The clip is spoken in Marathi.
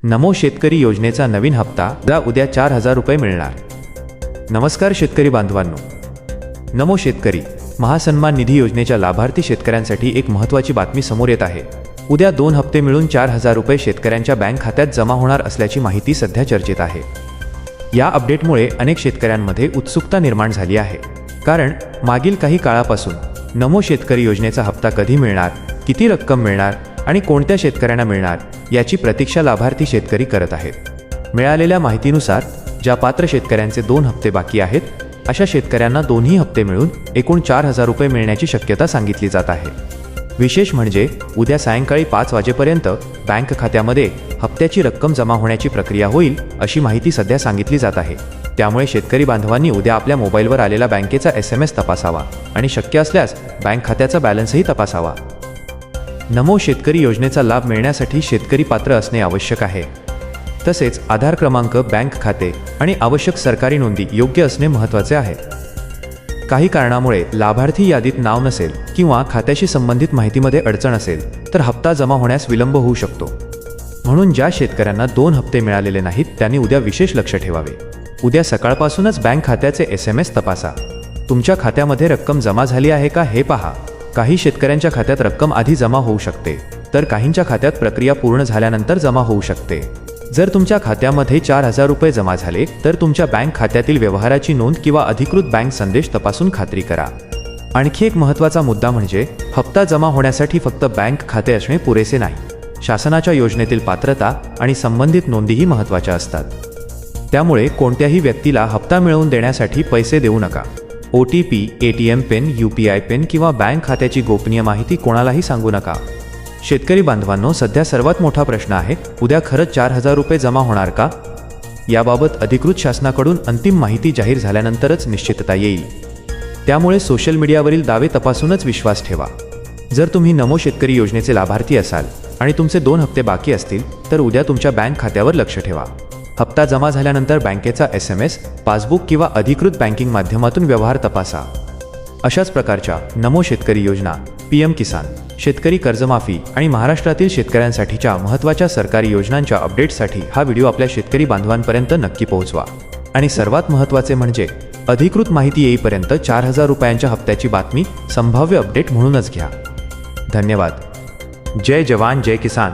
नमो शेतकरी योजनेचा नवीन हप्ता उद्या 4,000 रुपये मिळणार। नमस्कार शेतकरी बांधवांनो, नमो शेतकरी महासन्मान निधी योजनेच्या लाभार्थी शेतकऱ्यांसाठी एक महत्त्वाची बातमी समोर येत आहे। उद्या 2 हप्ते मिळून 4,000 रुपये शेतकऱ्यांच्या बँक खात्यात जमा होणार असल्याची माहिती सध्या चर्चेत आहे। या अपडेटमुळे अनेक शेतकऱ्यांमध्ये उत्सुकता निर्माण झाली आहे, कारण मागील काही काळापासून नमो शेतकरी योजनेचा हप्ता कधी मिळणार, किती रक्कम मिळणार आणि कोणत्या शेतकऱ्यांना मिळणार याची प्रतीक्षा लाभार्थी शेतकरी करत आहेत। मिळालेल्या माहितीनुसार ज्या पात्र शेतकऱ्यांचे 2 हप्ते बाकी आहेत, अशा शेतकऱ्यांना दोन्ही हप्ते मिळून एकूण 4,000 रुपये मिळण्याची शक्यता सांगितली जात आहे। विशेष म्हणजे उद्या सायंकाळी 5 वाजेपर्यंत बँक खात्यामध्ये हप्त्याची रक्कम जमा होण्याची प्रक्रिया होईल, अशी माहिती सध्या सांगितली जात आहे। त्यामुळे शेतकरी बांधवांनी उद्या आपल्या मोबाईलवर आलेला बँकेचा SMS तपासावा आणि शक्य असल्यास बँक खात्याचा बॅलन्सही तपासावा। नमो शेतकरी योजनेचा लाभ मिळण्यासाठी शेतकरी पात्र असणे आवश्यक आहे। तसेच आधार क्रमांक, बँक खाते आणि आवश्यक सरकारी नोंदी योग्य असणे महत्त्वाचे आहे। काही कारणामुळे लाभार्थी यादीत नाव नसेल किंवा खात्याशी संबंधित माहितीमध्ये अडचण असेल तर हप्ता जमा होण्यास विलंब होऊ शकतो। म्हणून ज्या शेतकऱ्यांना 2 हप्ते मिळालेले नाहीत त्यांनी उद्या विशेष लक्ष ठेवावे। उद्या सकाळपासूनच बँक खात्याचे SMS तपासा। तुमच्या खात्यामध्ये रक्कम जमा झाली आहे का हे पहा। काही शेतकऱ्यांच्या खात्यात रक्कम आधी जमा होऊ शकते, तर काहींच्या खात्यात प्रक्रिया पूर्ण झाल्यानंतर जमा होऊ शकते। जर तुमच्या खात्यामध्ये 4,000 रुपये जमा झाले तर तुमच्या बँक खात्यातील व्यवहाराची नोंद किंवा अधिकृत बँक संदेश तपासून खात्री करा। आणखी एक महत्त्वाचा मुद्दा म्हणजे हप्ता जमा होण्यासाठी फक्त बँक खाते असणे पुरेसे नाही। शासनाच्या योजनेतील पात्रता आणि संबंधित नोंदीही महत्त्वाच्या असतात। त्यामुळे कोणत्याही व्यक्तीला हप्ता मिळवून देण्यासाठी पैसे देऊ नका। OTP, ATM pin, UPI pin किंवा बँक खात्याची गोपनीय माहिती कोणालाही सांगू नका। शेतकरी बांधवांनो, सध्या सर्वात मोठा प्रश्न आहे, उद्या खरंच 4,000 रुपये जमा होणार का? याबाबत अधिकृत शासनाकडून अंतिम माहिती जाहीर झाल्यानंतरच निश्चितता येईल। त्यामुळे सोशल मीडियावरील दावे तपासूनच विश्वास ठेवा। जर तुम्ही नमो शेतकरी योजनेचे लाभार्थी असाल आणि तुमचे 2 हप्ते बाकी असतील तर उद्या तुमच्या बँक खात्यावर लक्ष ठेवा। हप्ता जमा झाल्यानंतर बँकेचा SMS, पासबुक किंवा अधिकृत बँकिंग माध्यमातून व्यवहार तपासा। अशाच प्रकारच्या नमो शेतकरी योजना, PM किसान, शेतकरी कर्जमाफी आणि महाराष्ट्रातील शेतकऱ्यांसाठीच्या महत्त्वाच्या सरकारी योजनांच्या अपडेट्ससाठी हा व्हिडिओ आपल्या शेतकरी बांधवांपर्यंत नक्की पोहोचवा। आणि सर्वात महत्त्वाचे म्हणजे अधिकृत माहिती येईपर्यंत 4,000 रुपयांच्या हप्त्याची बातमी संभाव्य अपडेट म्हणूनच घ्या। धन्यवाद। जय जवान, जय किसान।